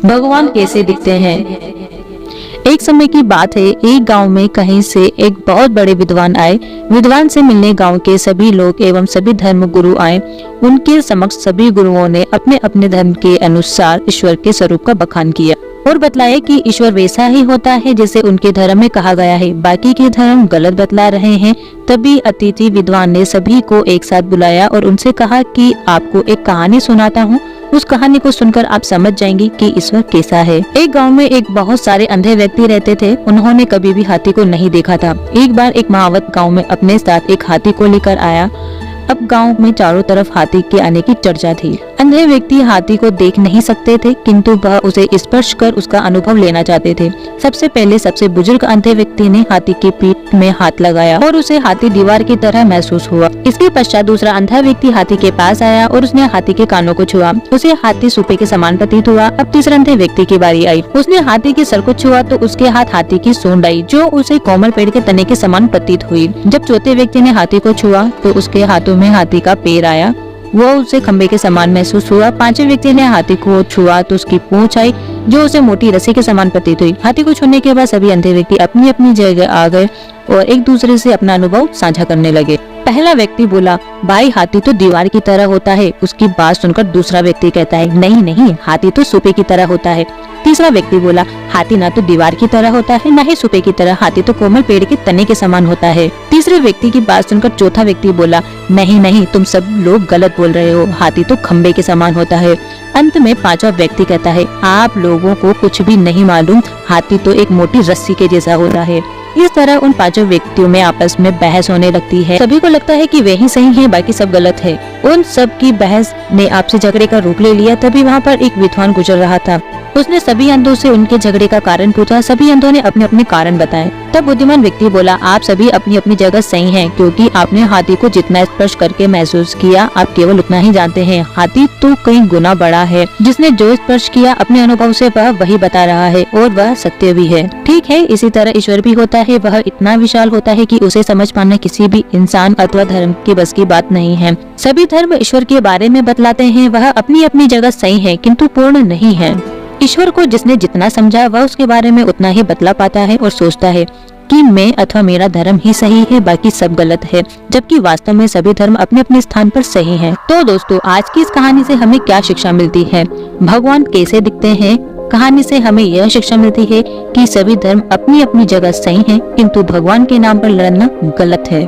भगवान कैसे दिखते हैं। एक समय की बात है, एक गांव में कहीं से एक बहुत बड़े विद्वान आए। विद्वान से मिलने गांव के सभी लोग एवं सभी धर्म गुरु आए। उनके समक्ष सभी गुरुओं ने अपने अपने धर्म के अनुसार ईश्वर के स्वरूप का बखान किया और बतलाया कि ईश्वर वैसा ही होता है जैसे उनके धर्म में कहा गया है, बाकी के धर्म गलत बतला रहे हैं। तभी अतिथि विद्वान ने सभी को एक साथ बुलाया और उनसे कहा कि आपको एक कहानी सुनाता हूँ, उस कहानी को सुनकर आप समझ जाएंगे कि ईश्वर कैसा है। एक गांव में एक बहुत सारे अंधे व्यक्ति रहते थे। उन्होंने कभी भी हाथी को नहीं देखा था। एक बार एक महावत गांव में अपने साथ एक हाथी को लेकर आया। अब गांव में चारों तरफ हाथी के आने की चर्चा थी। अंधे व्यक्ति हाथी को देख नहीं सकते थे, किंतु वह उसे स्पर्श कर उसका अनुभव लेना चाहते थे। सबसे पहले सबसे बुजुर्ग अंधे व्यक्ति ने हाथी की पीठ में हाथ लगाया और उसे हाथी दीवार की तरह महसूस हुआ। इसके पश्चात दूसरा अंधा व्यक्ति हाथी के पास आया और उसने हाथी के कानों को छुआ। उसे हाथी सूपे के समान प्रतीत हुआ। अब तीसरे अंधे व्यक्ति की बारी आई। उसने हाथी के सर को छुआ तो उसके हाथ हाथी की सूंड आई, जो उसे कोमल पेड़ के तने के समान प्रतीत हुई। जब चौथे व्यक्ति ने हाथी को छुआ तो उसके हाथों में हाथी का पैर आया, वो उसे खंबे के समान महसूस हुआ। पांचवें व्यक्ति ने हाथी को छुआ तो उसकी पूंछ आई, जो उसे मोटी रस्सी के समान प्रतीत हुई। हाथी को छूने के बाद सभी अंधे व्यक्ति अपनी अपनी जगह आ गए और एक दूसरे से अपना अनुभव साझा करने लगे। पहला व्यक्ति बोला, भाई हाथी तो दीवार की तरह होता है। उसकी बात सुनकर दूसरा व्यक्ति कहता है, नहीं नहीं, हाथी तो सूपे की तरह होता है। तीसरा व्यक्ति बोला, हाथी ना तो दीवार की तरह होता है, ना ही सूपे की तरह, हाथी तो कोमल पेड़ के तने के समान होता है। तीसरे व्यक्ति की बात सुनकर चौथा व्यक्ति बोला, नहीं नहीं, तुम सब लोग गलत बोल रहे हो, हाथी तो खंबे के समान होता है। अंत में पांचवा व्यक्ति कहता है, आप लोगों को कुछ भी नहीं मालूम, हाथी तो एक मोटी रस्सी के जैसा होता है। इस तरह उन पांचों व्यक्तियों में आपस में बहस होने लगती है। सभी को लगता है कि वे ही सही हैं, बाकी सब गलत है। उन सब की बहस ने आपसी झगड़े का रूप ले लिया। तभी वहाँ पर एक विद्वान गुजर रहा था। उसने सभी अंधों से उनके झगड़े का कारण पूछा। सभी अंधों ने अपने अपने कारण बताए। तब बुद्धिमान व्यक्ति बोला, आप सभी अपनी अपनी जगह सही हैं, क्योंकि आपने हाथी को जितना स्पर्श करके महसूस किया, आप केवल उतना ही जानते हैं। हाथी तो कई गुना बड़ा है। जिसने जो स्पर्श किया अपने अनुभव से वह वही बता रहा है और वह सत्य भी है। ठीक है, इसी तरह ईश्वर भी होता है। वह इतना विशाल होता है कि उसे समझ पाना किसी भी इंसान अथवा धर्म के बस की बात नहीं है। सभी धर्म ईश्वर के बारे में बतलाते हैं। वह अपनी अपनी जगह सही है, किंतु पूर्ण नहीं है। ईश्वर को जिसने जितना समझा वह उसके बारे में उतना ही बतला पाता है और सोचता है कि मैं अथवा मेरा धर्म ही सही है, बाकी सब गलत है, जबकि वास्तव में सभी धर्म अपने अपने स्थान पर सही हैं। तो दोस्तों, आज की इस कहानी से हमें क्या शिक्षा मिलती है? भगवान कैसे दिखते हैं? कहानी से हमें यह शिक्षा मिलती है कि सभी धर्म अपनी अपनी जगह सही हैं, किंतु भगवान के नाम पर लड़ना गलत है।